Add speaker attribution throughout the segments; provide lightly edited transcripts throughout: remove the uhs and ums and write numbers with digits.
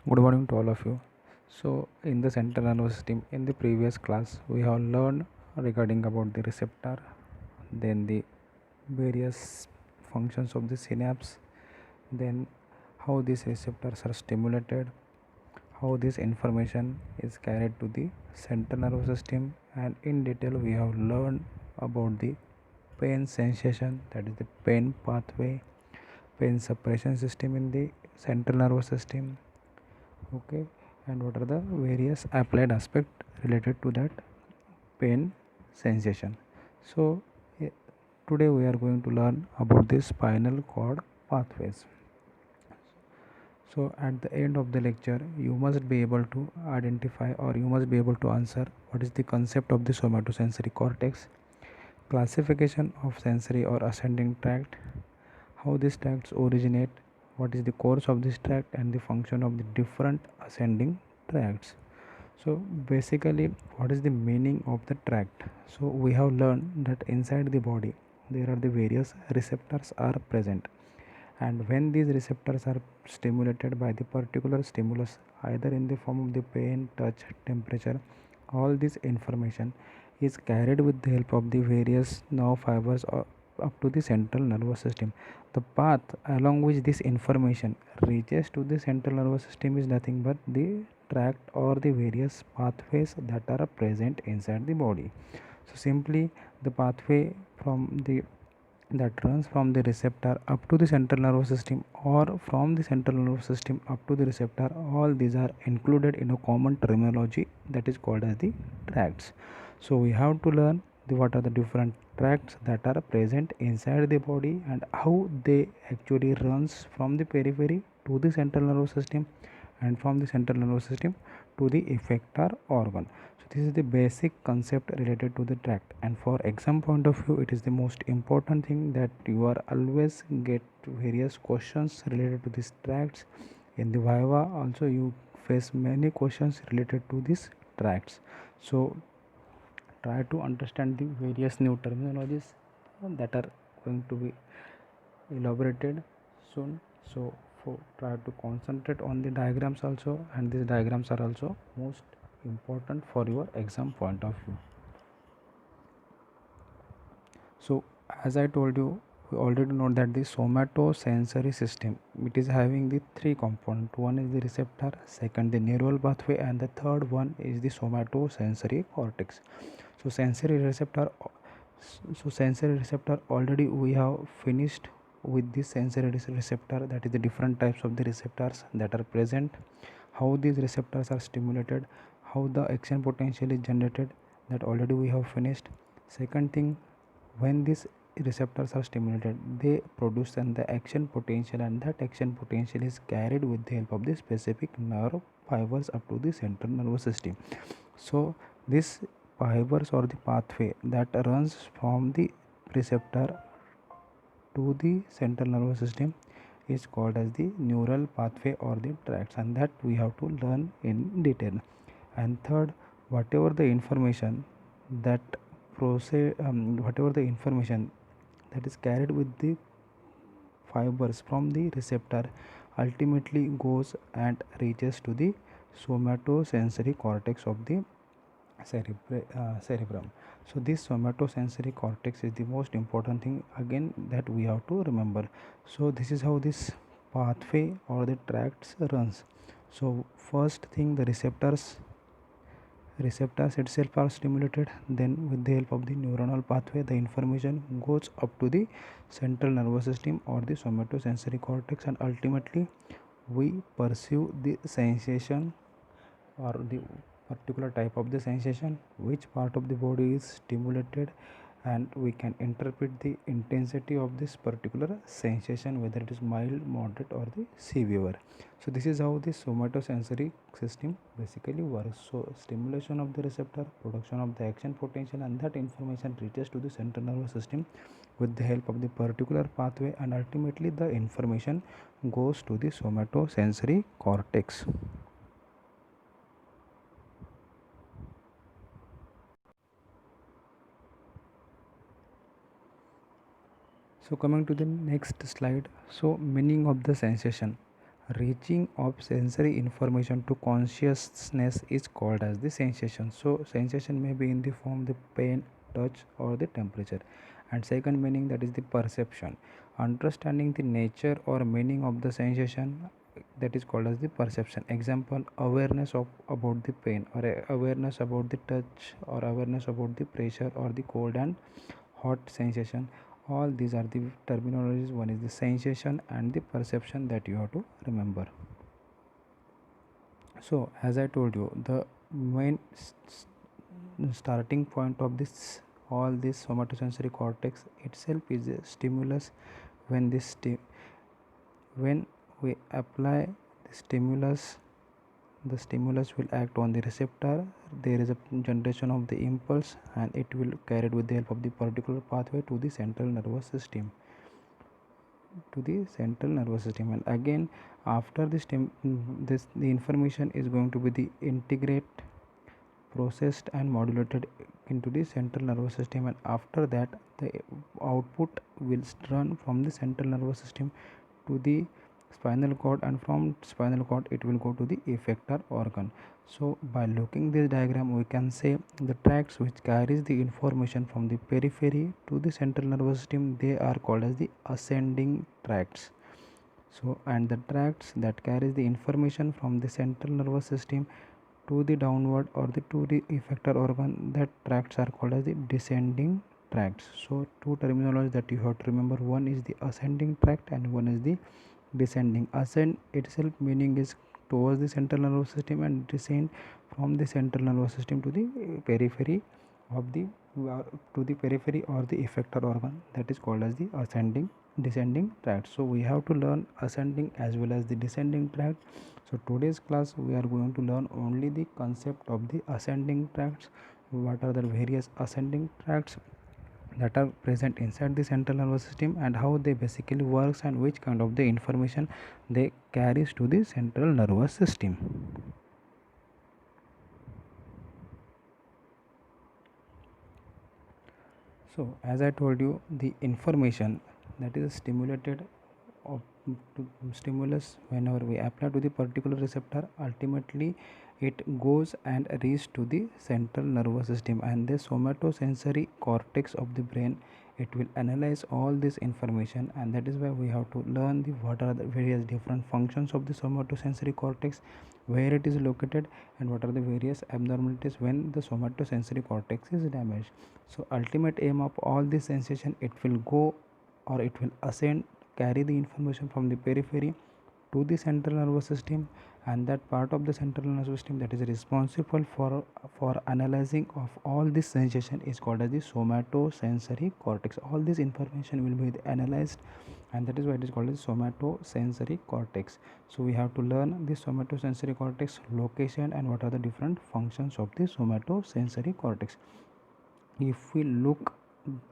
Speaker 1: Good morning to all of you. So, in the central nervous system, in the previous class, we have learned regarding about the receptor, then the various functions of the synapse, then how these receptors are stimulated, how this information is carried to the central nervous system, and in detail, we have learned about the pain sensation, that is the pain pathway, pain suppression system in the central nervous system, okay, and what are the various applied aspect related to that pain sensation. So eh, today we are going to learn about the spinal cord pathways. So at the end of the lecture you must be able to identify, or you must be able to answer, what is the concept of the somatosensory cortex, classification of sensory or ascending tract, how these tracts originate, what is the course of this tract, and the function of the different ascending tracts. So basically, what is the meaning of the tract? So we have learned that inside the body there are the various receptors are present, and when these receptors are stimulated by the particular stimulus, either in the form of the pain, touch, temperature, all this information is carried with the help of the various nerve fibers up to the central nervous system. The path along which this information reaches to the central nervous system is nothing but the tract or the various pathways that are present inside the body. So simply the pathway from the that runs from the receptor up to the central nervous system, or from the central nervous system up to the receptor, all these are included in a common terminology that is called as the tracts. So we have to learn what are the different tracts that are present inside the body and how they actually runs from the periphery to the central nervous system, and from the central nervous system to the effector organ. So this is the basic concept related to the tract, and for exam point of view it is the most important thing that you are always get various questions related to these tracts. In the viva also you face many questions related to these tracts. So try to understand the various new terminologies that are going to be elaborated soon. So try to concentrate on the diagrams also, and these diagrams are also most important for your exam point of view. So as I told you, we already know that the somatosensory system, it is having the three components. One is the receptor, second the neural pathway, and the third one is the somatosensory cortex. So sensory receptor already we have finished with this sensory receptor, that is the different types of the receptors that are present, how these receptors are stimulated, how the action potential is generated, that already we have finished. Second thing, when these receptors are stimulated they produce and the action potential, and that action potential is carried with the help of the specific nerve fibers up to the central nervous system. So this fibers or the pathway that runs from the receptor to the central nervous system is called as the neural pathway or the tracts, and that we have to learn in detail. And third, whatever the information that whatever the information that is carried with the fibers from the receptor ultimately goes and reaches to the somatosensory cortex of the cerebrum. So this somatosensory cortex is the most important thing again that we have to remember. So this is how this pathway or the tracts runs. So first thing, the receptors itself are stimulated, then with the help of the neuronal pathway the information goes up to the central nervous system or the somatosensory cortex, and ultimately we perceive the sensation or the particular type of the sensation, which part of the body is stimulated, and we can interpret the intensity of this particular sensation, whether it is mild, moderate, or the severe. So this is how the somatosensory system basically works. So stimulation of the receptor, production of the action potential, and that information reaches to the central nervous system with the help of the particular pathway, and ultimately the information goes to the somatosensory cortex. So coming to the next slide, so meaning of the sensation. Reaching of sensory information to consciousness is called as the sensation. So sensation may be in the form the pain, touch, or the temperature. And second meaning, that is the perception. Understanding the nature or meaning of the sensation, that is called as the perception. Example, awareness of about the pain, or awareness about the touch, or awareness about the pressure or the cold and hot sensation. All these are the terminologies. One is the sensation and the perception that you have to remember. So as I told you, the main starting point of this all this somatosensory cortex itself is a stimulus. When when we apply the stimulus, the stimulus will act on the receptor. There is a generation of the impulse, and it will carried with the help of the particular pathway to the central nervous system, and again after this the information is going to be the integrate, processed and modulated into the central nervous system, and after that the output will run from the central nervous system to the spinal cord, and from spinal cord it will go to the effector organ. So by looking this diagram, we can say the tracts which carries the information from the periphery to the central nervous system, they are called as the ascending tracts. So and the tracts that carries the information from the central nervous system to the downward or the to the effector organ, that tracts are called as the descending tracts. So two terminology that you have to remember, one is the ascending tract and one is the descending. Ascend itself meaning is towards the central nervous system, and descend from the central nervous system to the periphery of the to the periphery or the effector organ, that is called as the ascending descending tract. So we have to learn ascending as well as the descending tract. So today's class we are going to learn only the concept of the ascending tracts. What are the various ascending tracts that are present inside the central nervous system, and how they basically works, and which kind of the information they carries to the central nervous system. So as I told you, the information that is stimulated of to stimulus, whenever we apply to the particular receptor, ultimately it goes and reaches to the central nervous system, and the somatosensory cortex of the brain, it will analyze all this information. And that is why we have to learn the what are the various different functions of the somatosensory cortex, where it is located, and what are the various abnormalities when the somatosensory cortex is damaged. So ultimate aim of all this sensation, it will go or it will ascend, carry the information from the periphery to the central nervous system, and that part of the central nervous system that is responsible for analyzing of all this sensation is called as the somatosensory cortex. All this information will be analyzed, and that is why it is called as somatosensory cortex. So we have to learn the somatosensory cortex location and what are the different functions of the somatosensory cortex. If we look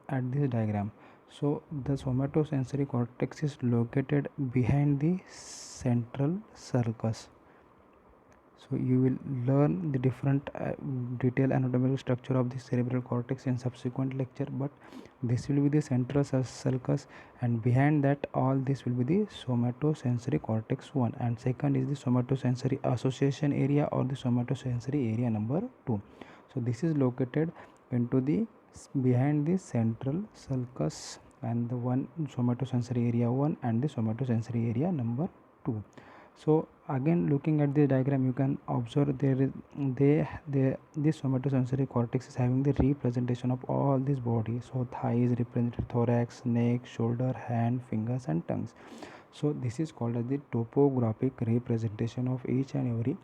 Speaker 1: at this diagram, so the somatosensory cortex is located behind the central sulcus. So you will learn the different detailed anatomical structure of the cerebral cortex in subsequent lecture, but this will be the central sulcus, and behind that all this will be the somatosensory cortex 1, and second is the somatosensory association area or the somatosensory area number 2. So this is located into the behind the central sulcus, and the one somatosensory area 1 and the somatosensory area number 2. So again looking at the diagram, you can observe there is this somatosensory cortex is having the representation of all this body. So thigh is represented, thorax, neck, shoulder, hand, fingers and tongues. So this is called as the topographic representation of each and every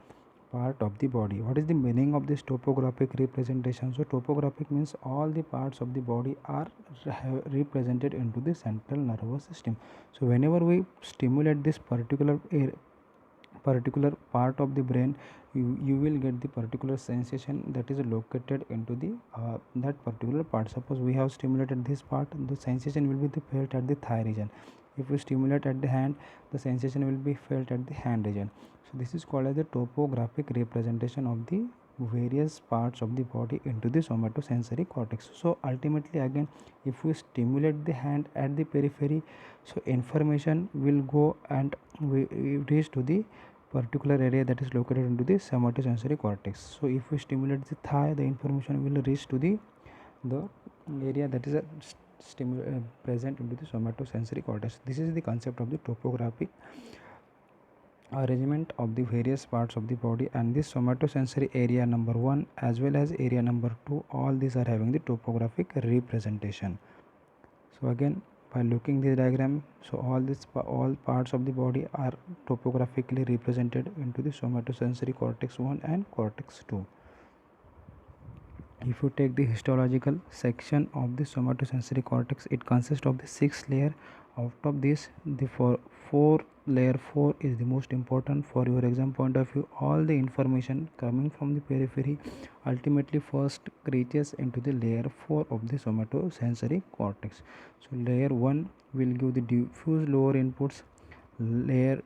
Speaker 1: part of the body. What is the meaning of this topographic representation? So topographic means all the parts of the body are represented into the central nervous system. So whenever we stimulate this particular part of the brain, you will get the particular sensation that is located into the that particular part. Suppose we have stimulated this part, the sensation will be felt at the thigh region. If we stimulate at the hand, the sensation will be felt at the hand region. So this is called as the topographic representation of the various parts of the body into the somatosensory cortex. So ultimately again, if we stimulate the hand at the periphery, so information will go and we reach to the particular area that is located into the somatosensory cortex. So if we stimulate the thigh, the information will reach to the area that is present into the somatosensory cortex. This is the concept of the topographic arrangement of the various parts of the body, and this somatosensory area number 1 as well as area number 2, all these are having the topographic representation. So again, by looking the diagram, so all parts of the body are topographically represented into the somatosensory cortex 1 and cortex 2. If you take the histological section of the somatosensory cortex, it consists of the 6 layer. Out of this, the layer 4 is the most important for your exam point of view. All the information coming from the periphery ultimately first reaches into the layer 4 of the somatosensory cortex. So layer 1 will give the diffuse lower inputs, layer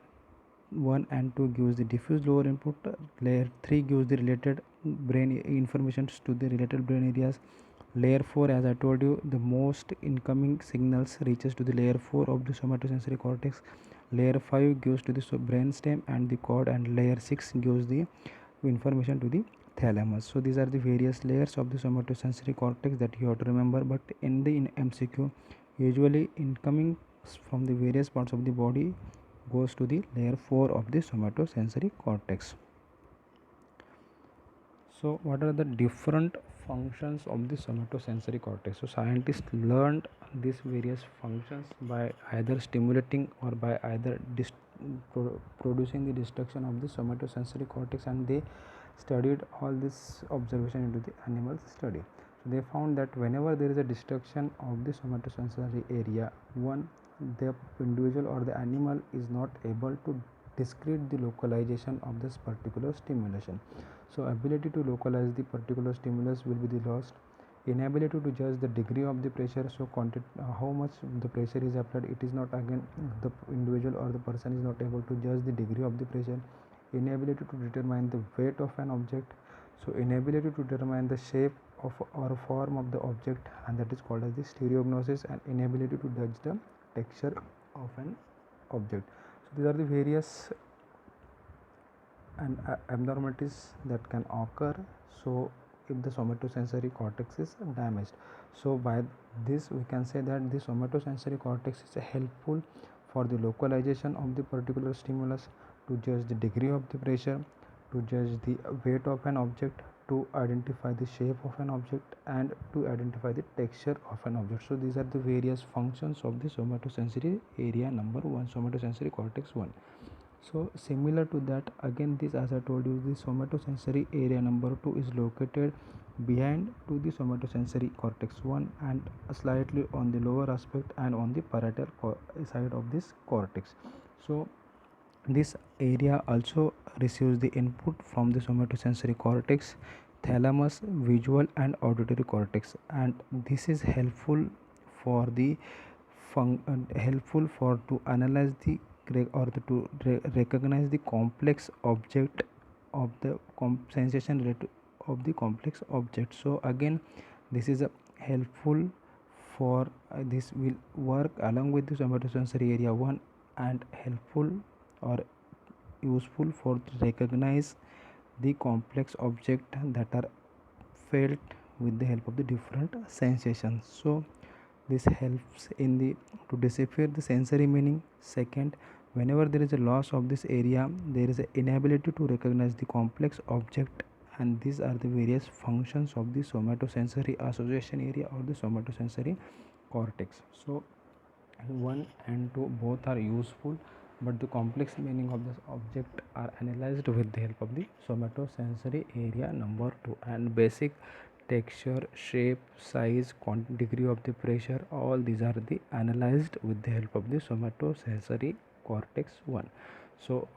Speaker 1: 1 and 2 gives the diffuse lower input, layer 3 gives the related brain information to the related brain areas, layer 4, as I told you, the most incoming signals reaches to the layer 4 of the somatosensory cortex, layer 5 gives to the brain stem and the cord, and layer 6 gives the information to the thalamus. So these are the various layers of the somatosensory cortex that you have to remember. But in the MCQ, usually incoming from the various parts of the body goes to the layer 4 of the somatosensory cortex. So what are the different functions of the somatosensory cortex? So scientists learned these various functions by either stimulating or by either producing the destruction of the somatosensory cortex, and they studied all this observation into the animal study. So they found that whenever there is a destruction of the somatosensory area, one, the individual or the animal is not able to discrete the localization of this particular stimulation. So ability to localize the particular stimulus will be the lost. Inability to judge the degree of the pressure, so how much the pressure is applied, it is not, again, the individual or the person is not able to judge the degree of the pressure. Inability to determine the weight of an object, so inability to determine the shape of or form of the object, and that is called as the stereognosis, and inability to judge the texture of an object. So these are the various and abnormalities that can occur, so if the somatosensory cortex is damaged. So by this we can say that the somatosensory cortex is helpful for the localization of the particular stimulus, to judge the degree of the pressure, to judge the weight of an object, to identify the shape of an object, and to identify the texture of an object. So these are the various functions of the somatosensory area number 1, somatosensory cortex 1. So similar to that, again, this, as I told you, the somatosensory area number 2 is located behind to the somatosensory cortex 1 and slightly on the lower aspect and on the parietal side of this cortex. So this area also receives the input from the somatosensory cortex, thalamus, visual and auditory cortex, and this is helpful for the helpful for to analyze the to recognize the complex object of the sensation related of the complex object. So again, this is a helpful for this will work along with the somatosensory area 1 and helpful or useful for to recognize the complex object that are felt with the help of the different sensations. So this helps in the to decipher the sensory meaning. Second, whenever there is a loss of this area, there is an inability to recognize the complex object, and these are the various functions of the somatosensory association area or the somatosensory cortex. So 1 and 2 both are useful, but the complex meaning of this object are analyzed with the help of the somatosensory area number 2, and basic texture, shape, size, degree of the pressure, all these are the analyzed with the help of the somatosensory cortex 1. So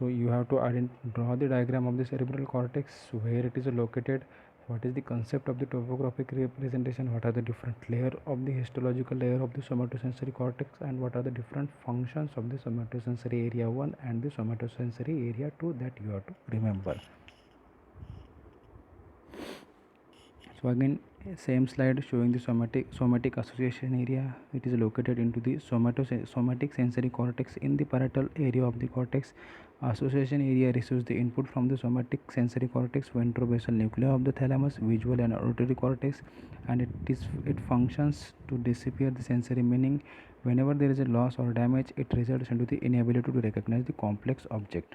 Speaker 1: you have to draw the diagram of the cerebral cortex, where it is located, what is the concept of the topographic representation, what are the different layer of the histological layer of the somatosensory cortex, and what are the different functions of the somatosensory area 1 and the somatosensory area 2 that you have to remember. So again, same slide showing the somatic association area. It is located into the somatic sensory cortex in the parietal area of the cortex. Association area receives the input from the somatic sensory cortex, ventrobasal nuclei of the thalamus, visual and auditory cortex, and it functions to disappear the sensory, meaning whenever there is a loss or damage, it results into the inability to recognize the complex object.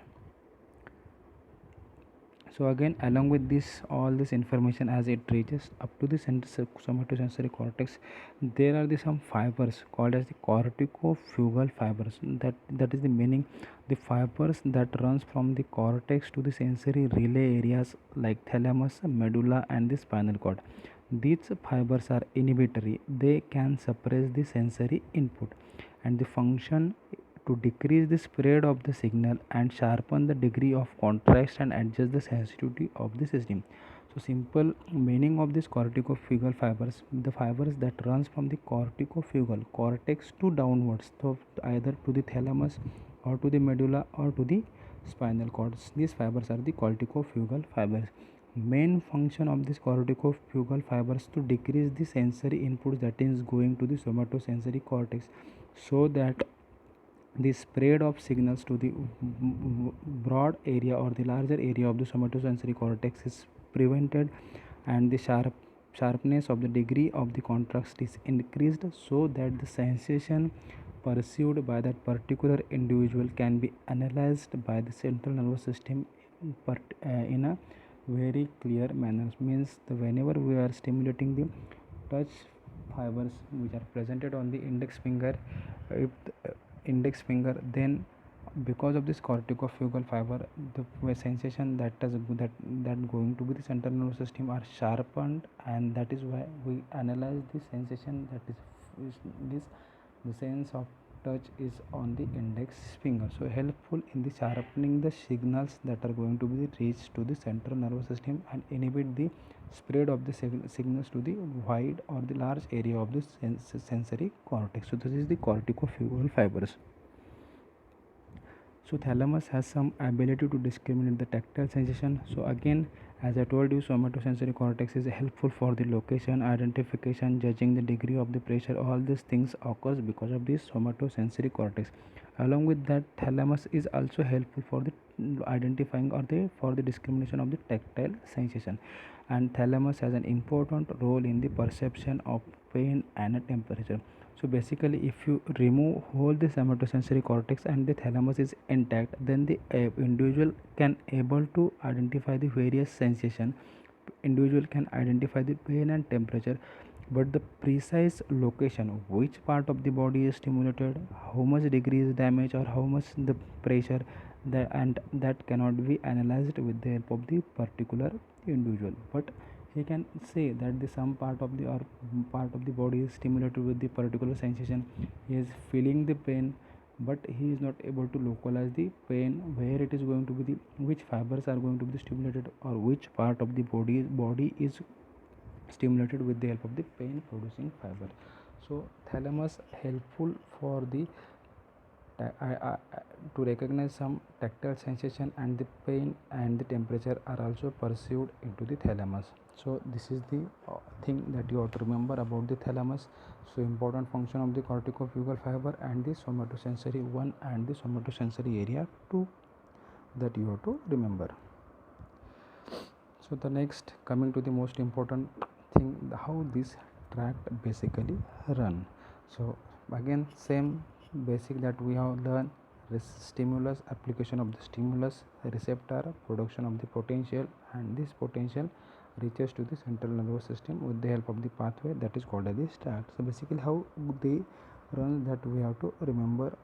Speaker 1: So again, along with this, all this information as it reaches up to the somatosensory cortex, there are some fibers called as the corticofugal fibers. That is the meaning, the fibers that runs from the cortex to the sensory relay areas like thalamus, medulla, and the spinal cord. These fibers are inhibitory. They can suppress the sensory input, and the function to decrease the spread of the signal and sharpen the degree of contrast and adjust the sensitivity of the system. So simple meaning of this corticofugal fibers, the fibers that runs from the corticofugal cortex to downwards, so either to the thalamus or to the medulla or to the spinal cords. These fibers are the corticofugal fibers. Main function of this corticofugal fibers to decrease the sensory inputs that is going to the somatosensory cortex, so that the spread of signals to the broad area or the larger area of the somatosensory cortex is prevented, and the sharpness of the degree of the contrast is increased, so that the sensation perceived by that particular individual can be analyzed by the central nervous system in a very clear manner. Means whenever we are stimulating the touch fibers which are presented on the index finger, if index finger, then because of this corticofugal fiber, the sensation that going to be the central nervous system are sharpened, and that is why we analyze the sensation, that is this the sense of touch is on the index finger. So helpful in the sharpening the signals that are going to be reached to the central nervous system and inhibit the spread of the signals to the wide or the large area of the sensory cortex. So this is the corticofugal fibers. So thalamus has some ability to discriminate the tactile sensation. So again, as I told you, somatosensory cortex is helpful for the location, identification, judging the degree of the pressure. All these things occurs because of this somatosensory cortex. Along with that, thalamus is also helpful for the identifying or for the discrimination of the tactile sensation. And thalamus has an important role in the perception of pain and temperature. So basically, if you remove whole the somatosensory cortex and the thalamus is intact, then the individual can able to identify the various sensation. Individual can identify the pain and temperature, but the precise location, which part of the body is stimulated, how much degree is damage, or how much the pressure, and that cannot be analyzed with the help of the particular individual. But he can say that the some part of the or part of the body is stimulated with the particular sensation. He is feeling the pain, but he is not able to localize the pain, where it is going to be the which fibers are going to be stimulated, or which part of the body is stimulated with the help of the pain producing fiber. So thalamus helpful for the to recognize some tactile sensation, and the pain and the temperature are also perceived into the thalamus. So this is the thing that you have to remember about the thalamus. So important function of the corticofugal fiber and the somatosensory 1 and the somatosensory area 2 that you have to remember. So the next, coming to the most important thing, how this tract basically run. So again, same basic that we have learned: stimulus, application of the stimulus, receptor, production of the potential, and this potential reaches to the central nervous system with the help of the pathway that is called as the tract. So basically how they run, that we have to remember.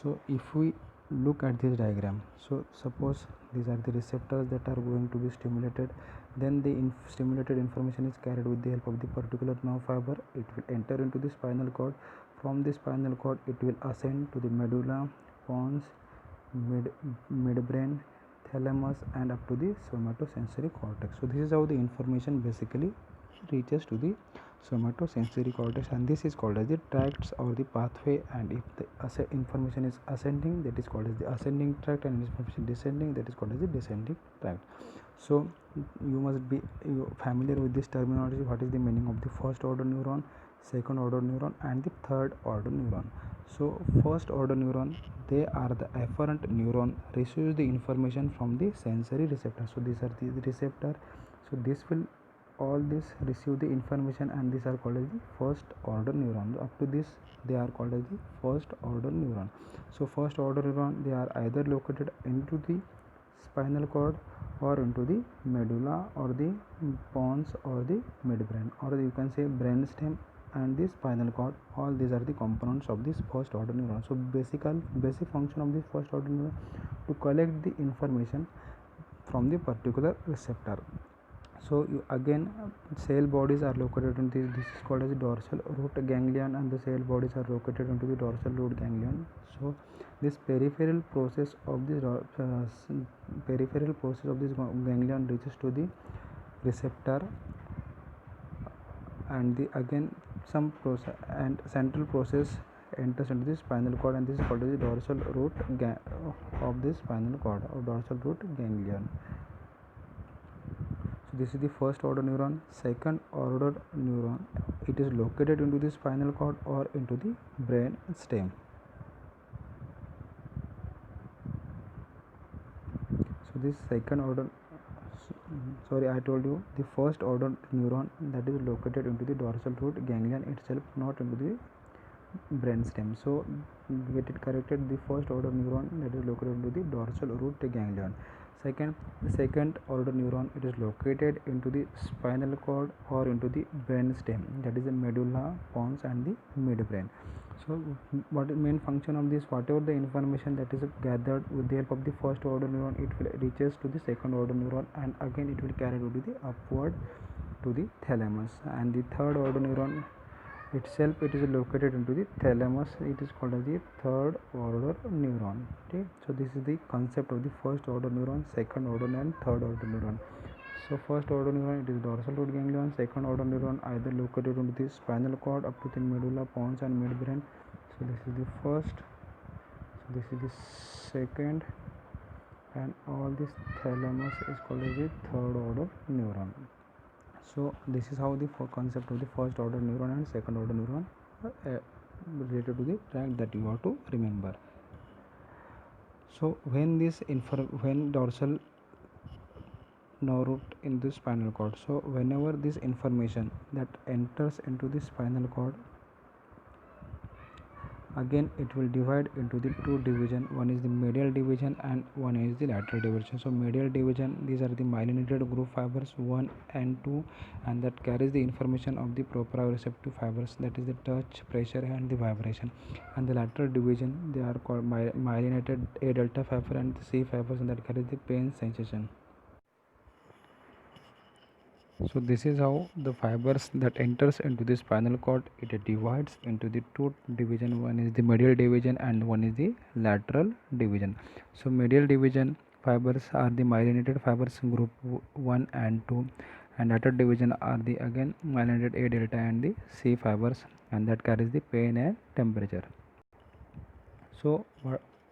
Speaker 1: So if we look at this diagram, so suppose these are the receptors that are going to be stimulated, then the stimulated information is carried with the help of the particular nerve fiber. It will enter into the spinal cord. From the spinal cord it will ascend to the medulla, pons, midbrain, thalamus, and up to the somatosensory cortex. So this is how the information basically reaches to the somatosensory cortex, and this is called as the tracts or the pathway. And if the information is ascending, that is called as the ascending tract, and information descending, that is called as the descending tract. So you must be familiar with this terminology. What is the meaning of the first order neuron, second order neuron, and the third order neuron? So first order neuron, they are the afferent neuron, receives the information from the sensory receptor. So these are the receptor. So this will all this receive the information, and these are called as the first order neuron. Up to this they are called as the first order neuron. So first order neuron, they are either located into the spinal cord or into the medulla or the pons or the midbrain, or you can say brainstem and the spinal cord. All these are the components of this first order neuron. So basic function of this first order neuron to collect the information from the particular receptor. So again, cell bodies are located in this is called as the dorsal root ganglion, and the cell bodies are located into the dorsal root ganglion. So this peripheral process of this ganglion reaches to the receptor, and the again some process and central process enters into the spinal cord, and this is called as the dorsal root of the spinal cord or dorsal root ganglion. So this is the first order neuron. Second order neuron, it is located into the spinal cord or into the brain stem. So this second order, sorry, I told you the first order neuron, that is located into the dorsal root ganglion itself, not into the brain stem. So get it corrected, the first order neuron that is located into the dorsal root ganglion. The second order neuron, it is located into the spinal cord or into the brain stem, that is the medulla, pons, and the midbrain. So what is main function of this? Whatever the information that is gathered with the help of the first order neuron, it will reaches to the second order neuron, and again it will carry to the upward to the thalamus. And the third order neuron itself, it is located into the thalamus. It is called as the third order neuron. Okay, so this is the concept of the first order neuron, second order and third order neuron. So first order neuron, it is dorsal root ganglion. Second order neuron, either located into the spinal cord up to the medulla, pons, and midbrain. So this is the first, so this is the second, and all this thalamus is called as the third order neuron. So this is how the concept of the first order neuron and second order neuron related to the tract that you have to remember. So when dorsal nerve root in the spinal cord, so whenever this information that enters into the spinal cord, again it will divide into the two division. One is the medial division and one is the lateral division. So medial division, these are the myelinated groove fibers 1 and 2, and that carries the information of the proprioceptive fibers, that is the touch, pressure, and the vibration. And the lateral division, they are called myelinated A delta fiber and the C fibers, and that carries the pain sensation. So this is how the fibers that enters into the spinal cord, it divides into the two division. One is the medial division and one is the lateral division. So medial division fibers are the myelinated fibers group 1 and 2, and lateral division are the again myelinated A delta and the C fibers, and that carries the pain and temperature. So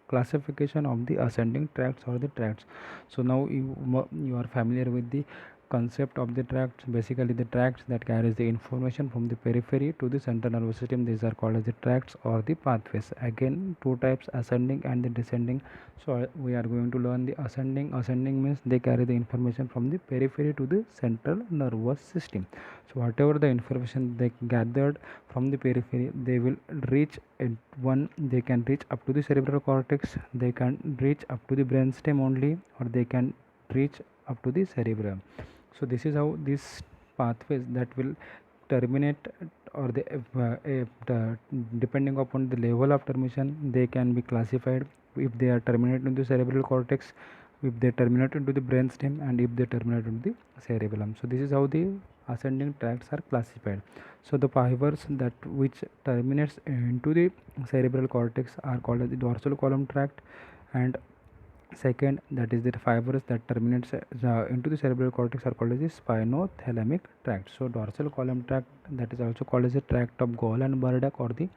Speaker 1: classification of the ascending tracts or the tracts. So now you are familiar with the concept of the tracts. Basically the tracts that carries the information from the periphery to the central nervous system, these are called as the tracts or the pathways. Again, two types, ascending and the descending. So we are going to learn the ascending. Ascending means they carry the information from the periphery to the central nervous system. So whatever the information they gathered from the periphery, they will reach at one, they can reach up to the cerebral cortex, they can reach up to the brainstem only, or they can reach up to the cerebrum. So this is how these pathways that will terminate, or depending upon the level of termination, they can be classified. If they are terminated into the cerebral cortex, if they terminate into the brainstem, and if they terminate into the cerebellum. So this is how the ascending tracts are classified. So the fibers that which terminates into the cerebral cortex are called as the dorsal column tract, and Second, that is the fibers that terminates into the cerebral cortex are called as the spinothalamic tract. So dorsal column tract, that is also called as the tract of Gall and Burdach, or the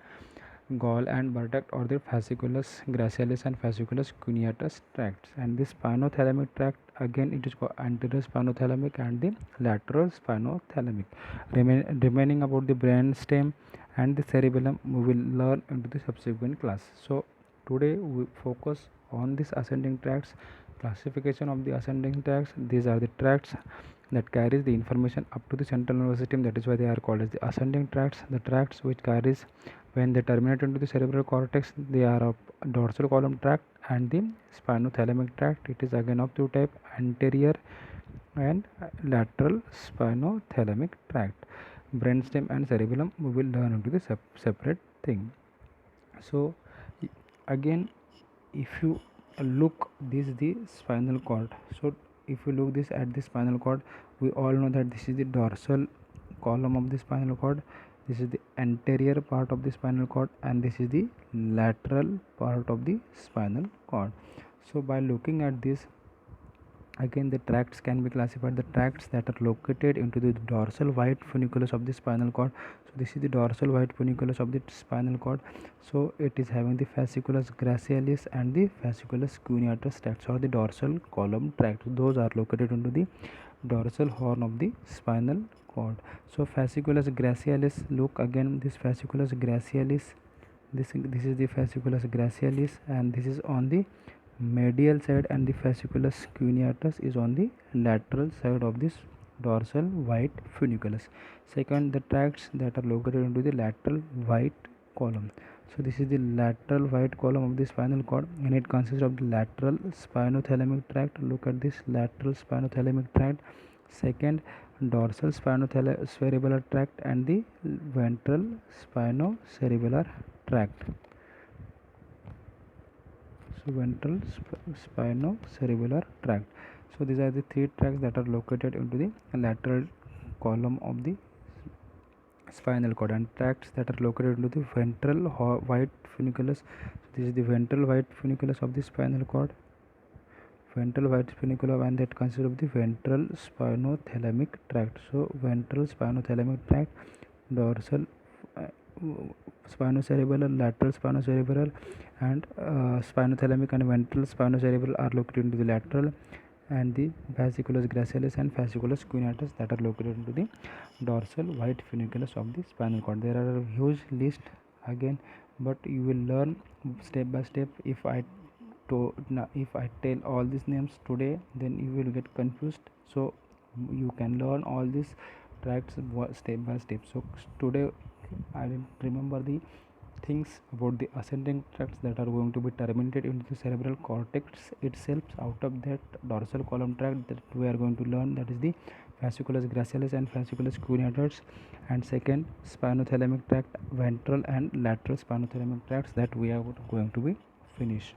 Speaker 1: Gall and Burdach, or the fasciculus gracialis and fasciculus cuneatus tracts. And the spinothalamic tract, again it is called anterior spinothalamic and the lateral spinothalamic. Remaining about the brain stem and the cerebellum, we will learn into the subsequent class. So today we focus on this ascending tracts. Classification of the ascending tracts: these are the tracts that carries the information up to the central nervous system, that is why they are called as the ascending tracts. The tracts which carries when they terminate into the cerebral cortex, they are of dorsal column tract and the spinothalamic tract. It is again of two type, anterior and lateral spinothalamic tract. Brainstem and cerebellum we will learn into the separate thing. So again, if you look this the spinal cord, so if you look this at the spinal cord, we all know that this is the dorsal column of the spinal cord, this is the anterior part of the spinal cord, and this is the lateral part of the spinal cord. So by looking at this, again the tracts can be classified: the tracts that are located into the dorsal white funiculus of the spinal cord. So this is the dorsal white funiculus of the spinal cord. So it is having the fasciculus gracialis and the fasciculus cuneatus tracts, or the dorsal column tract. Those are located into the dorsal horn of the spinal cord. So fasciculus gracialis, look again this fasciculus gracialis, this is the fasciculus gracialis, and this is on the medial side, and the fasciculus cuneatus is on the lateral side of this dorsal white funiculus. Second, the tracts that are located into the lateral white column. So this is the lateral white column of the spinal cord, and it consists of the lateral spinothalamic tract. Look at this lateral spinothalamic tract. Second, dorsal spinocerebellar tract and the ventral spinocerebellar tract. So ventral spinocerebellar tract. So these are the three tracts that are located into the lateral column of the spinal cord, and tracts that are located into the ventral white funiculus. So this is the ventral white funiculus of the spinal cord, ventral white funiculum, and that consists of the ventral spinothalamic tract. So ventral spinothalamic tract, dorsal uh, spinocerebellar, lateral spinocerebellar, and spinothalamic and ventral spinocerebellar are located into the lateral, and the fasciculus gracialis and fasciculus cuneatus that are located into the dorsal white funiculus of the spinal cord. There are a huge list again, but you will learn step by step. If I tell all these names today, then you will get confused. So you can learn all these tracts step by step. So today I will remember the things about the ascending tracts that are going to be terminated into the cerebral cortex itself. Out of that dorsal column tract that we are going to learn, that is the fasciculus gracialis and fasciculus cuneatus, and second, spinothalamic tract, ventral and lateral spinothalamic tracts that we are going to be finished.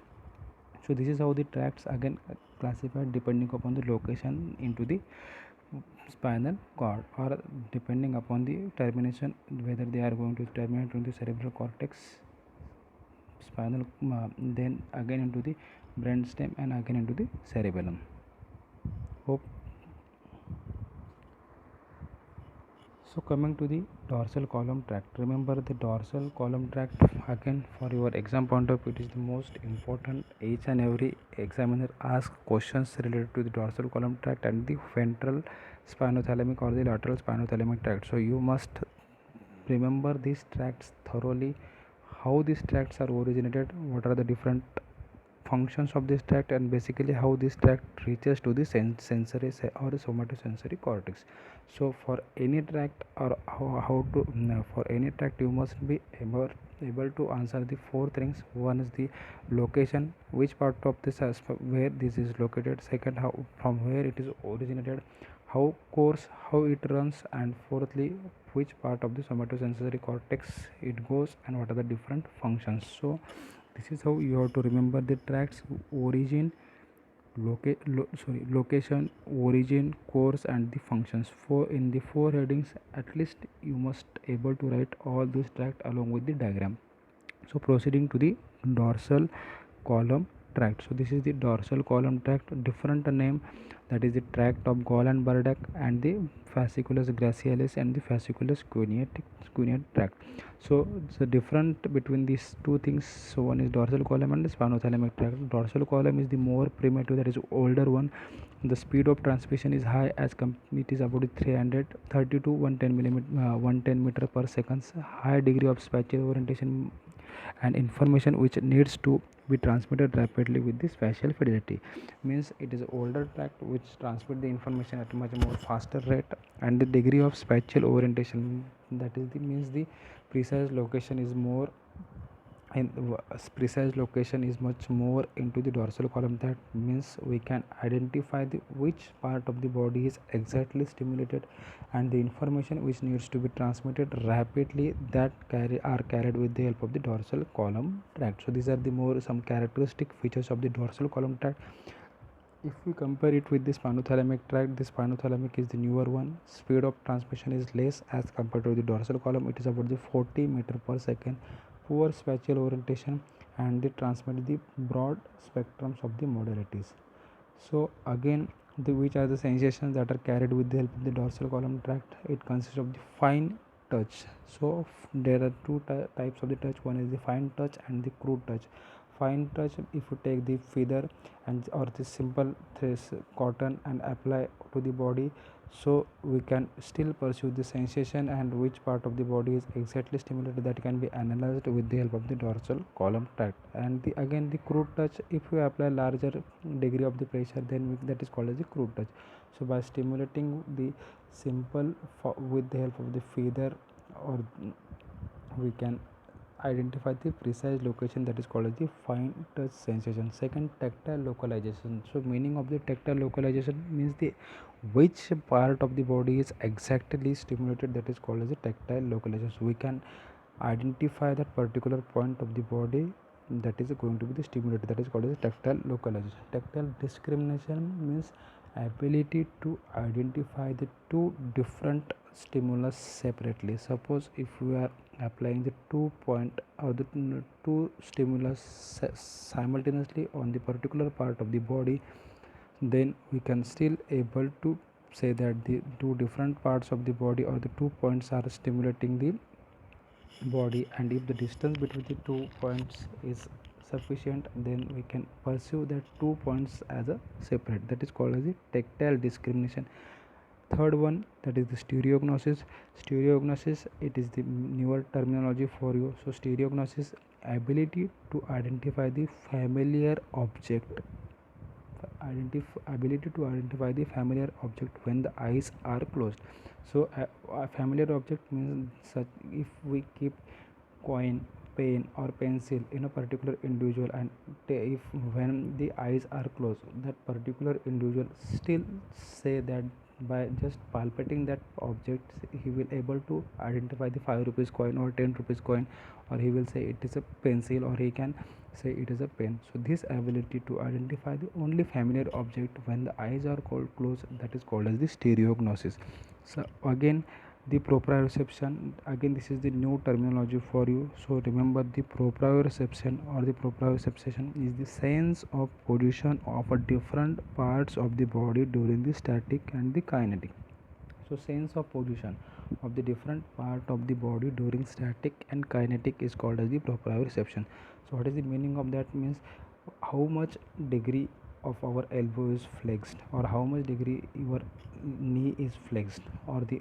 Speaker 1: So this is how the tracts again classified depending upon the location into the spinal cord, or depending upon the termination, whether they are going to terminate into the cerebral cortex, spinal then again into the brainstem, and again into the cerebellum. Hope. So coming to the dorsal column tract, remember the dorsal column tract, again for your exam point of view, it is the most important. Each and every examiner asks questions related to the dorsal column tract and the ventral spinothalamic or the lateral spinothalamic tract. So you must remember these tracts thoroughly, how these tracts are originated, what are the different functions of this tract, and basically how this tract reaches to the sensory or the somatosensory cortex. So for any tract, or how to for any tract, you must be able to answer the four things. One is the location, which part of this where this is located. Second, how from where it is originated, how course, how it runs, and fourthly, which part of the somatosensory cortex it goes, and what are the different functions. So this is how you have to remember the tracts: origin, location, origin, course, and the functions. In the four headings, at least you must able to write all those tracts along with the diagram. So proceeding to the dorsal column tract. So this is the dorsal column tract, different name, that is the tract of Gall and Bardak, and the fasciculus gracialis and the fasciculus cuneate tract. So the different between these two things, so one is dorsal column and the spinothalamic tract. Dorsal column is the more primitive, that is older one. The speed of transmission is high, as it is about 330 to 110 meter per second. High degree of spatial orientation and information which needs to be transmitted rapidly with the spatial fidelity, means it is older tract which transmit the information at a much more faster rate, and the degree of spatial orientation, that is the means the precise location is more, and precise location is much more into the dorsal column. That means we can identify the which part of the body is exactly stimulated, and the information which needs to be transmitted rapidly that are carried with the help of the dorsal column tract. So these are the more some characteristic features of the dorsal column tract. If we compare it with the spinothalamic tract, the spinothalamic is the newer one. Speed of transmission is less as compared to the dorsal column. It is about the 40 meter per second. Poor spatial orientation, and they transmit the broad spectrums of the modalities. So again, which are the sensations that are carried with the help of the dorsal column tract? It consists of the fine touch. So there are two types of the touch. One is the fine touch and the crude touch. Fine touch, if you take the feather and or the simple this cotton and apply to the body, so we can still pursue the sensation, and which part of the body is exactly stimulated, that can be analyzed with the help of the dorsal column tract. And again the crude touch, if you apply larger degree of the pressure, then that is called as the crude touch. So by stimulating the simple with the help of the feather, or we can identify the precise location, that is called as the fine touch sensation. Second, tactile localization. So meaning of the tactile localization means the which part of the body is exactly stimulated, that is called as the tactile localization. So we can identify that particular point of the body that is going to be the stimulated, that is called as tactile localization. Tactile discrimination means ability to identify the two different stimulus separately. Suppose if we are applying the 2 point or the two stimulus simultaneously on the particular part of the body, then we can still able to say that the two different parts of the body or the 2 points are stimulating the body, and if the distance between the 2 points is sufficient, then we can pursue that 2 points as a separate, that is called as the tactile discrimination. Third one, that is the stereognosis. Stereognosis, it is the newer terminology for you. So stereognosis, ability to identify the familiar object, ability to identify the familiar object when the eyes are closed. So a familiar object means such if we keep coin, pen or pencil in a particular individual, and if when the eyes are closed, that particular individual still say that by just palpating that object he will able to identify the 5 rupees coin or 10 rupees coin, or he will say it is a pencil, or he can say it is a pen. So this ability to identify the only familiar object when the eyes are closed, that is called as the stereognosis. So again, the proprioception, again this is the new terminology for you. So remember, the proprioception or the proprioception is the sense of position of a different parts of the body during the static and the kinetic. So sense of position of the different part of the body during static and kinetic is called as the proprioception. So what is the meaning of that? Means how much degree of our elbow is flexed, or how much degree your knee is flexed, or the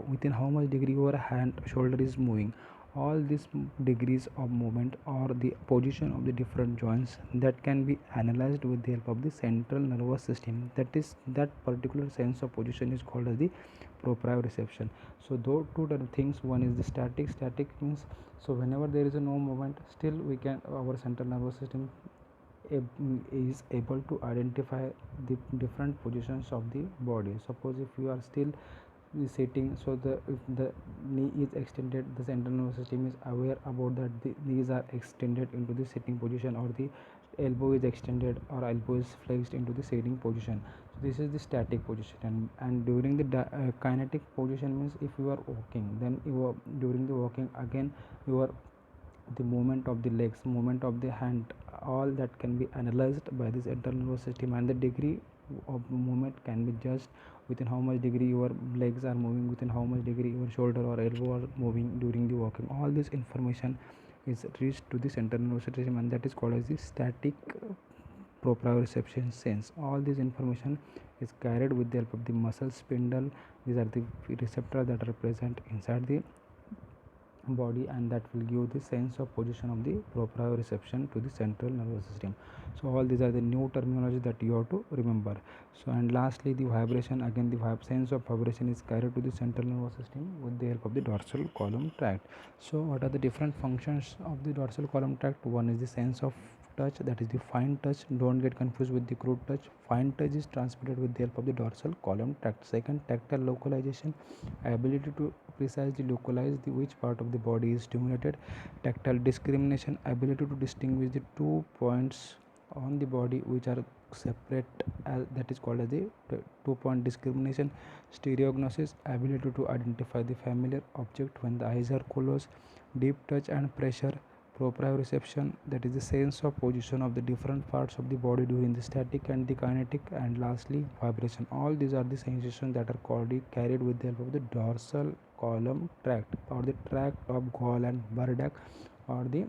Speaker 1: within how much degree your hand shoulder is moving. All these degrees of movement or the position of the different joints, that can be analyzed with the help of the central nervous system. That is, that particular sense of position is called as the proprioception. So those two things, one is the static means, so whenever there is a no movement, still we can, our central nervous system is able to identify the different positions of the body. Suppose if you are still sitting, so if the knee is extended, the central nervous system is aware about that the knees are extended into the sitting position, or the elbow is extended or elbow is flexed into the sitting position. So this is the static position. And during the kinetic position means if you are walking, then you are during the walking, again your the movement of the legs, movement of the hand, all that can be analyzed by this internal nervous system, and the degree of movement can be judged within how much degree your legs are moving, within how much degree your shoulder or elbow are moving during the walking. All this information is reached to the central nervous system, and that is called as the static proprioception sense. All this information is carried with the help of the muscle spindle. These are the receptors that are present inside the body, and that will give the sense of position of the proprioception to the central nervous system. So all these are the new terminology that you have to remember. So and lastly, the vibration. Again, the sense of vibration is carried to the central nervous system with the help of the dorsal column tract. So what are the different functions of the dorsal column tract? One is the sense of touch, that is the fine touch. Don't get confused with the crude touch. Fine touch is transmitted with the help of the dorsal column tract. Second, tactile localization, ability to precisely localize the which part of the body is stimulated. Tactile discrimination, ability to distinguish the 2 points on the body which are separate, that is called as the 2 point discrimination. Stereognosis, ability to identify the familiar object when the eyes are closed. Deep touch and pressure. Proprioception, that is the sense of position of the different parts of the body during the static and the kinetic. And lastly, vibration. All these are the sensations that are carried with the help of the dorsal column tract, or the tract of Gall and Bardach, or the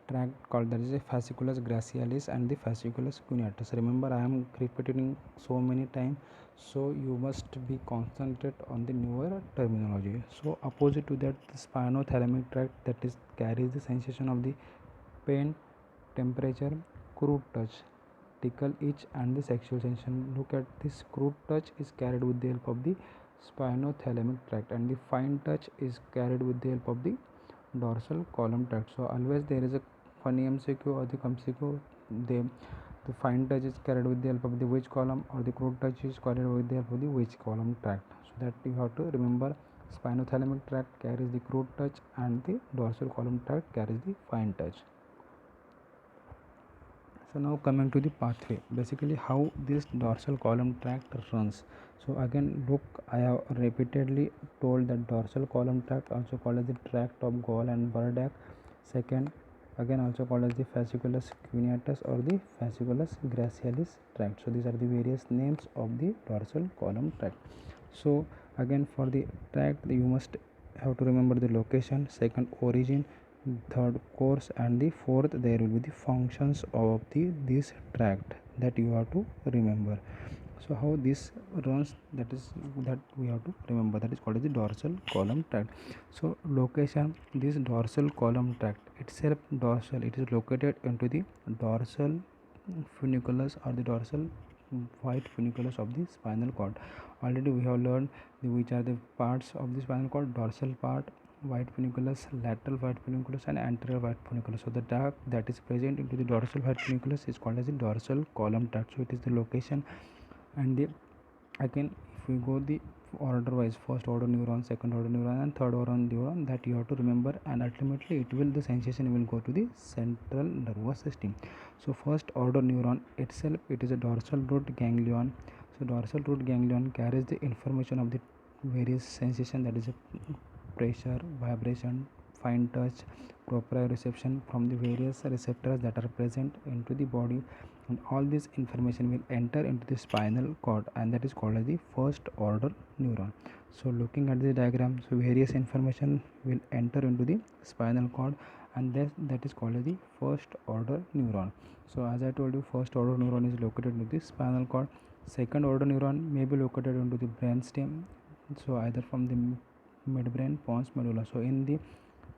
Speaker 1: tract called, that is a fasciculus gracialis and the fasciculus cuneatus. Remember, I am repeating so many times, so you must be concentrate on the newer terminology. So opposite to that, the spinothalamic tract, that is carries the sensation of the pain, temperature, crude touch, tickle, itch, and the sexual sensation. Look at this, crude touch is carried with the help of the spinothalamic tract, and the fine touch is carried with the help of the dorsal column tract. So always there is a funny MCQ or the CUMCQ. The fine touch is carried with the help of the which column, or the crude touch is carried with the help of the which column tract. So that you have to remember, spinothalamic tract carries the crude touch and the dorsal column tract carries the fine touch. So now coming to the pathway, basically how this dorsal column tract runs. So again, look, I have repeatedly told that dorsal column tract, also called as the tract of Gall and Bardach. Second, again also called as the fasciculus cuneatus or the fasciculus gracialis tract. So these are the various names of the dorsal column tract. So again, for the tract, you must have to remember the location. Second, origin. Third, course. And the fourth, there will be the functions of this tract that you have to remember. So how this runs, that we have to remember, that is called as the dorsal column tract. So location, this dorsal column tract itself, dorsal, it is located into the dorsal funiculus or the dorsal white funiculus of the spinal cord. Already we have learned which are the parts of the spinal cord: dorsal part, white funiculus, lateral white funiculus, and anterior white funiculus. So the tract that is present into the dorsal white funiculus is called as the dorsal column tract. So it is the location. And the again, if we go the order wise, first order neuron, second order neuron, and third order neuron, that you have to remember, and ultimately it will, the sensation will go to the central nervous system. So first order neuron itself, it is a dorsal root ganglion. So dorsal root ganglion carries the information of the various sensation, that is a pressure, vibration, fine touch, proprioception from the various receptors that are present into the body, and all this information will enter into the spinal cord, and that is called as the first order neuron. So looking at the diagram, so various information will enter into the spinal cord, and that is called as the first order neuron. So as I told you, first order neuron is located into the spinal cord. Second order neuron may be located into the brainstem, so either from the midbrain, pons, medulla. So in the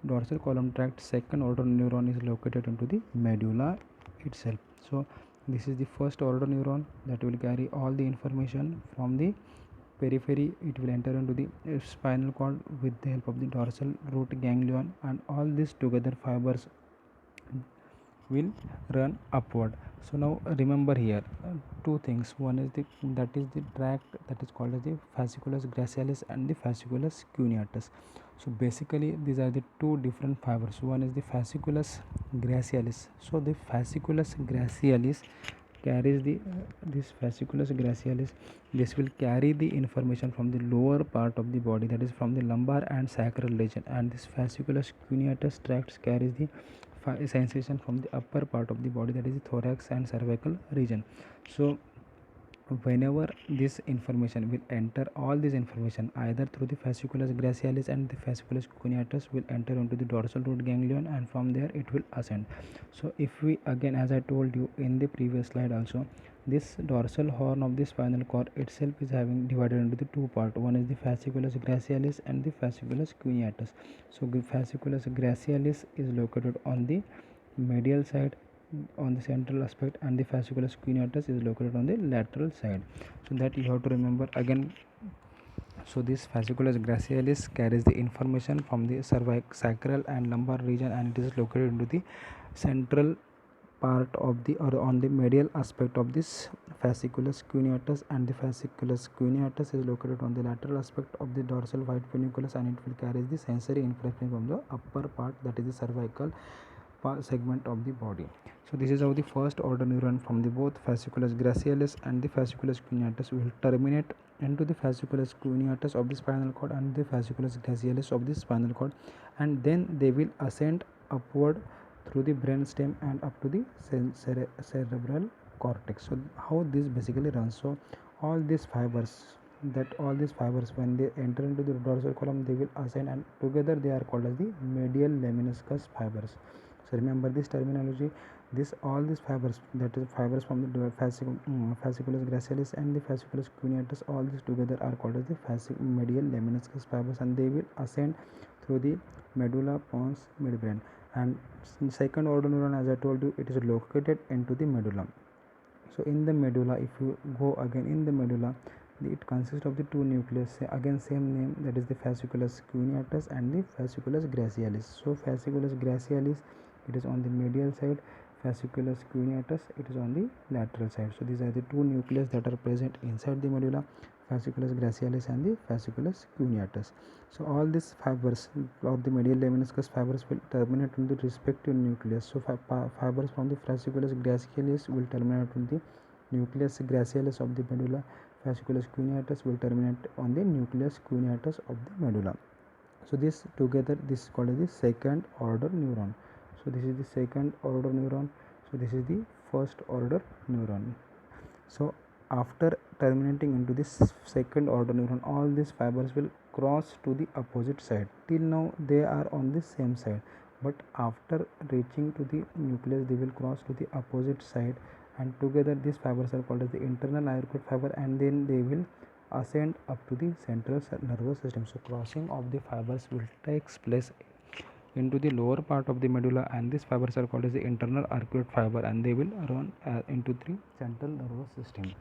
Speaker 1: dorsal column tract, second order neuron is located into the medulla itself. So this is the first order neuron that will carry all the information from the periphery. It will enter into the spinal cord with the help of the dorsal root ganglion, and all these together fibers will run upward. So now remember here two things. One is the tract that is called as the fasciculus gracialis and the fasciculus cuneatus. So basically these are the two different fibers. One is the fasciculus gracialis. So the fasciculus gracialis carries the this fasciculus gracialis. This will carry the information from the lower part of the body, that is from the lumbar and sacral region, and this fasciculus cuneatus tract carries the sensation from the upper part of the body, that is the thorax and cervical region. So whenever this information will enter, all this information either through the fasciculus gracialis and the fasciculus cuneatus will enter into the dorsal root ganglion, and from there it will ascend. So if we again, as I told you in the previous slide also, this dorsal horn of the spinal cord itself is having divided into the two parts. One is the fasciculus gracialis and the fasciculus cuneatus. So the fasciculus gracialis is located on the medial side, on the central aspect, and the fasciculus cuneatus is located on the lateral side. So that you have to remember again. So this fasciculus gracialis carries the information from the sacral and lumbar region, and it is located into the central part of the, or on the medial aspect of this fasciculus cuneatus, and the fasciculus cuneatus is located on the lateral aspect of the dorsal white funiculus, and it will carry the sensory information from the upper part, that is the cervical segment of the body. So this is how the first order neuron from the both fasciculus gracialis and the fasciculus cuneatus will terminate into the fasciculus cuneatus of the spinal cord and the fasciculus gracialis of the spinal cord, and then they will ascend upward through the brain stem and up to the cerebral cortex. So how this basically runs, so all these fibers, when they enter into the dorsal column, they will ascend, and together they are called as the medial lemniscus fibers. So remember this terminology. All these fibers, that is fibers from the fasciculus gracialis and the fasciculus cuneatus, all these together are called as the medial lemniscus fibers, and they will ascend through the medulla pons midbrain. And second order neuron, as I told you, it is located into the medulla. So in the medulla, if you go again in the medulla, it consists of the two nucleus, again same name, that is the fasciculus cuneatus and the fasciculus gracialis. So fasciculus gracialis, it is on the medial side, fasciculus cuneatus, it is on the lateral side. So these are the two nucleus that are present inside the medulla, fasciculus gracialis and the fasciculus cuneatus. So all these fibers or the medial lemniscus fibers will terminate in the respective nucleus. So fibers from the fasciculus gracialis will terminate in the nucleus gracialis of the medulla. Fasciculus cuneatus will terminate on the nucleus cuneatus of the medulla. So this together, this is called as the second order neuron. So this is the second order neuron. So this is the first order neuron. So after terminating into this second order neuron, all these fibers will cross to the opposite side. Till now they are on the same side, but after reaching to the nucleus, they will cross to the opposite side, and together these fibers are called as the internal arcuate fiber, and then they will ascend up to the central nervous system. So crossing of the fibers will takes place into the lower part of the medulla, and these fibers are called as the internal arcuate fiber, and they will run into the central nervous system,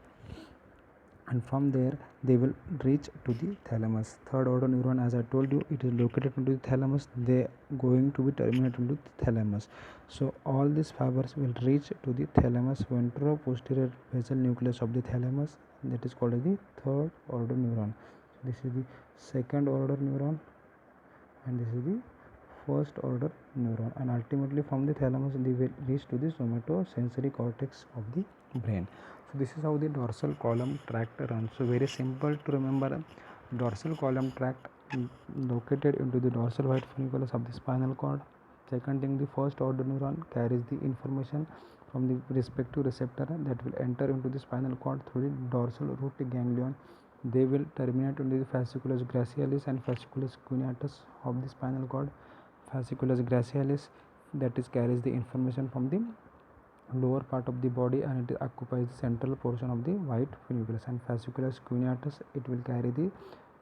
Speaker 1: and from there they will reach to the thalamus. Third order neuron, as I told you, it is located into the thalamus. They going to be terminated into the thalamus. So all these fibers will reach to the thalamus, ventro-posterior basal nucleus of the thalamus, that is called as the third order neuron. So this is the second order neuron, and this is the first order neuron, and ultimately from the thalamus they will reach to the somatosensory cortex of the brain. So this is how the dorsal column tract runs. So very simple to remember. Dorsal column tract located into the dorsal white funiculus of the spinal cord. Second thing, the first order neuron carries the information from the respective receptor that will enter into the spinal cord through the dorsal root ganglion. They will terminate into the fasciculus gracialis and fasciculus cuneatus of the spinal cord. Fasciculus gracialis, that is carries the information from the lower part of the body, and it occupies the central portion of the white funiculus, and fasciculus cuneatus, it will carry the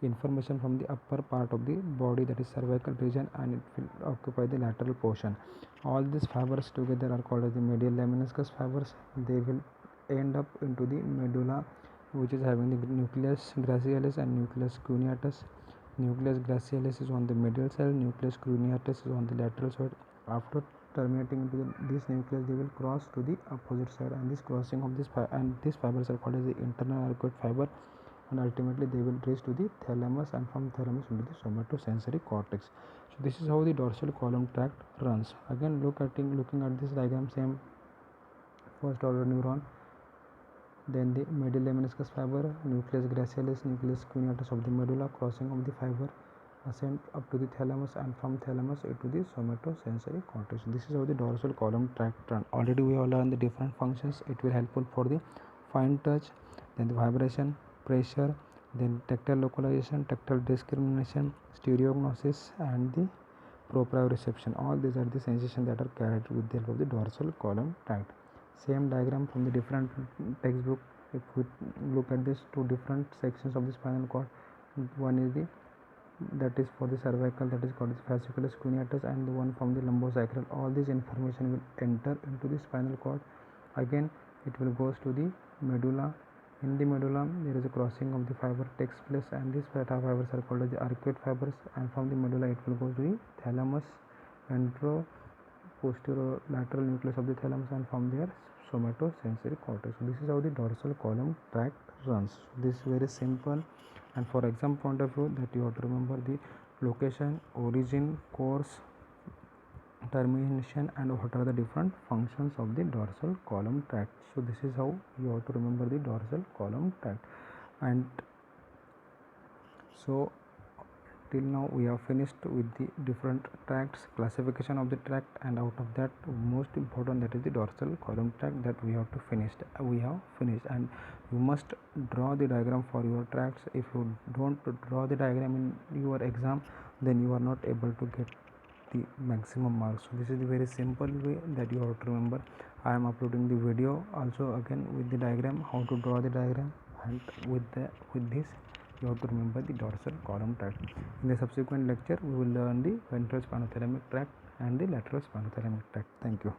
Speaker 1: information from the upper part of the body, that is cervical region, and it will occupy the lateral portion. All these fibers together are called as the medial lemniscus fibers. They will end up into the medulla, which is having the nucleus gracialis and nucleus cuneatus. Nucleus gracialis is on the medial side, nucleus cuneatus is on the lateral side. After terminating into this nucleus, they will cross to the opposite side, and this crossing of this and these fibers are called as the internal arcuate fiber, and ultimately they will reach to the thalamus, and from thalamus into the somatosensory cortex. So this is how the dorsal column tract runs. Again looking at this diagram, same. First order neuron, Then the medial lemniscus fiber, nucleus gracilis, nucleus cuneatus of the medulla, crossing of the fiber ascend up to the thalamus, and from thalamus to the somatosensory cortex. This is how the dorsal column tract run. Already we have learned the different functions. It will helpful for the fine touch, then the vibration, pressure, then tactile localization, tactile discrimination, stereognosis, and the proprioception. All these are the sensations that are carried with the help of the dorsal column tract. Same diagram from the different textbook. If we look at this two different sections of the spinal cord, one is the that is for the cervical, that is called as fasciculus cuneatus, and the one from the lumbosacral. All this information will enter into the spinal cord. Again it will goes to the medulla. In the medulla there is a crossing of the fiber takes place, and these fibers are called as the arcuate fibers, and from the medulla it will go to the thalamus, ventro posterior lateral nucleus of the thalamus, and from there somatosensory cortex. So this is how the dorsal column tract runs. So this is very simple, and for exam point of view, that you have to remember the location, origin, course, termination, and what are the different functions of the dorsal column tract. So this is how you have to remember the dorsal column tract. And so till now we have finished with the different tracts, classification of the tract, and out of that most important, that is the dorsal column tract, that we have finished, and you must draw the diagram for your tracts. If you don't draw the diagram in your exam, then you are not able to get the maximum marks. So this is the very simple way that you have to remember. I am uploading the video also again with the diagram, how to draw the diagram, and with this you have to remember the dorsal column tract. In the subsequent lecture we will learn the ventral spinothalamic tract and the lateral spinothalamic tract. Thank you.